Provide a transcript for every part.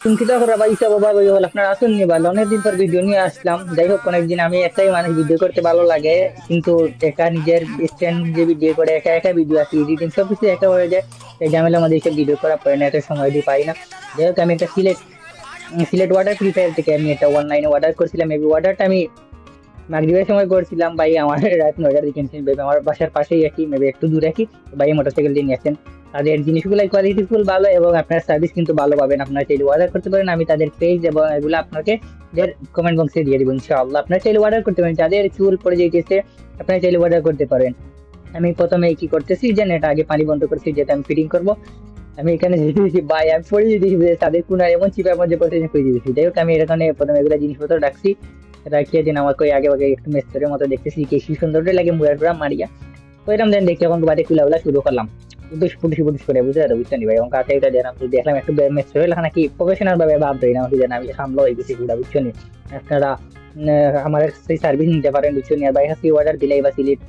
চিন্তিত করা বা ইচ্ছা বাবা বলে আপনার আসুন নি ভালো অনেকদিন পর ভিডিও নিয়ে আসলাম। যাই হোক অনেকদিন আমি একটাই মানুষ ভিডিও করতে ভালো লাগে, কিন্তু একা নিজের স্ট্যান্ড যে ভিডিও করে একা একা ভিডিও আসি এডিটিং সবকিছু একা হয়ে যায়। এই ঝামেলার মধ্যে এইসব ভিডিও করা পড়ে না, এত সময় দিয়ে পাই না। যাই হোক আমি একটা সিলেট ওয়াটার প্রিফায়ার থেকে আমি একটা অনলাইনে অর্ডার করছিলাম। এই অর্ডারটা আমি মাগরিবের সময় করছিলাম। ভাই আমার রাত 9টার দিকে কিনছেন ভাই, আমার বাসার পাশেই একই মেবি একটু দূরে একই। ভাই মোটরসাইকেল দিয়ে নিয়েছেন। তাদের জিনিসগুলো কোয়ালিটি ফুল ভালো এবং আপনার সার্ভিস কিন্তু ভালো পাবেন। আপনারা চাইলে অর্ডার করতে পারেন, আমি তাদের পেজ এবং এগুলো আপনাকে কমেন্ট বক্সে দিয়ে দিব ইনশাআল্লাহ। আপনারা চাইলে অর্ডার করতে পারেন, যাদের চুল পড়ে যেতেছে আপনারা চাইলে অর্ডার করতে পারেন। আমি প্রথমে কি করতেছি যে এটা আগে পানি বন্ধ করছি, যেটা আমি ফিটিং করবো। আমি এখানে যেতে দিয়েছি ভাই, আমি পড়ে যেতেছি তাদের কোন এমন চিপার মধ্যে পড়তে পড়ে যেতেছি। যাই হোক আমি এখানে প্রথমে এগুলো জিনিসপত্র রাখছি, রাখিয়ে দিন আমাকে ওই আগে আগে একটু মেস্তরের মতো দেখতেছি কি সুন্দর লাগে মুড়ার পুরা মারিয়া। তো এরকম দেন দেখি এখন বাড়ি খুলে শুরু করলাম। পুটুস পুটুস পুটুস করে বুঝতে পারো বুঝতে নি ভাই, এবং কাছে এটা দিলাম তো দেখলাম একটু মেস্তরে লেখা নাকি প্রফেশনাল ভাবে ভাববেন আমাকে জানা আমি সামলা হয়ে গেছি পুরা বুঝছো নি। আপনারা আমার সেই সার্ভিস নিতে পারেন বুঝছো নি। আর ভাই কাছে অর্ডার দিলেই বা সিলেট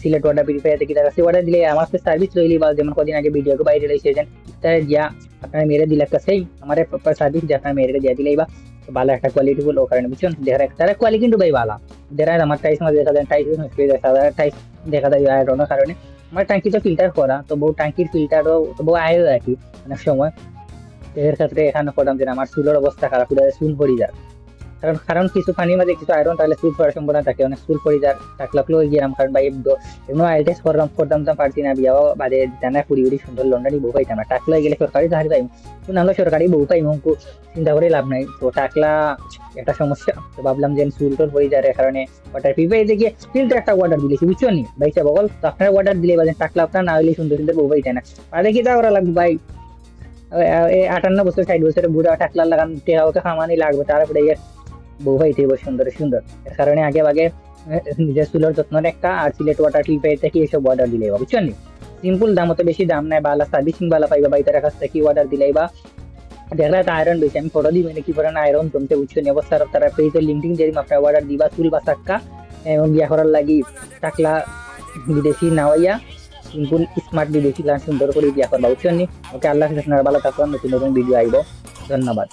সিলেট অর্ডার প্রিপেয়ার থেকে তার কাছে অর্ডার দিলে আমার কাছে সার্ভিস রইলি বা যেমন কদিন আগে ভিডিও বাইরে এসেছেন তাই যা আপনারা মেরে দিলে একটা সেই আমার সার্ভিস যে আপনারা মেরে দিয়ে দিলেই বা ভালো একটা কোয়ালিটি বলে ও কারণে বুঝছেন। দেখা তারা কোয়ালিটি কিন্তু ভাই ভালো দেখা আমার টাইস মাঝে দেখা যায় টাইস টাইস দেখা যায় আয়রনের কারণে আমার ট্যাঙ্কি তো ফিল্টার করা, তো বউ ট্যাঙ্কির ফিল্টারও বউ আয়ও রাখি অনেক সময়। এর ক্ষেত্রে এখানে করলাম যে আমার চুলের অবস্থা খারাপ হয়ে চুল পড়ি যায়, কারণ কারণ কিছু পানির মাঝে কিছু আয়রন তাহলে চুল পড়ার সম্ভাবনা থাকে, অনেক চুল পড়ে যার টাকলাকলো হয়ে গেলাম। কারণ ভাই এমন আইটেস করলাম করতাম তো পারছি না, বিয়াও বাদে জানা কুড়ি কুড়ি সুন্দর লন্ডনই বউ পাইতাম না। টাকলা হয়ে গেলে সরকারি চাকরি পাইম, তো নাহলে সরকারি বউ পাইম অঙ্কু চিন্তা করে লাভ নাই। তো টাকলা একটা সমস্যা, তো ভাবলাম যে চুল টোল পড়ে যাওয়ার কারণে ওয়াটার পিপাই দেখে ফিল্টার একটা অর্ডার দিলেছি বুঝছো নি ভাই সে বল। তো আপনার অর্ডার দিলে বাজে টাকলা আপনার না হলে সুন্দর সুন্দর বউ পাইতে না, আর দেখি তা ওরা লাগবে ভাই। 58 বছর 60 বছরের বুড়া টাকলা লাগান টেহা ওকে খামানি লাগবে, তারপরে বউ ভাইতে সুন্দর সুন্দর। এর কারণে আগে আগে নিজের চুলের যত্ন একটা আর সিলেট ওয়াটার টিউবওয়েল থেকে এইসব অর্ডার দিলে বা বুঝছেন। সিম্পল দাম, অত বেশি দাম নাই, বালা সার্ভিসিং বালা পাইবা বা তার কাছ থেকে অর্ডার দিলেই বা দেখলে তো আয়রন বেশি আমি ফটো দিই কি পরে আয়রন জমতে বুঝছো নি অবস্থা। তারা পেজের লিঙ্কিং যদি আপনার অর্ডার দিবা চুল বা চাক্কা এবং বিয়া করার লাগি টাকলা বিদেশি নাওয়াইয়া সিম্পল স্মার্ট বিদেশি সুন্দর করে বিয়া করবা বুঝছেন নি। ওকে আল্লাহ হাফেজ, আপনারা ভালো থাকুন, নতুন নতুন ভিডিও আইব। ধন্যবাদ।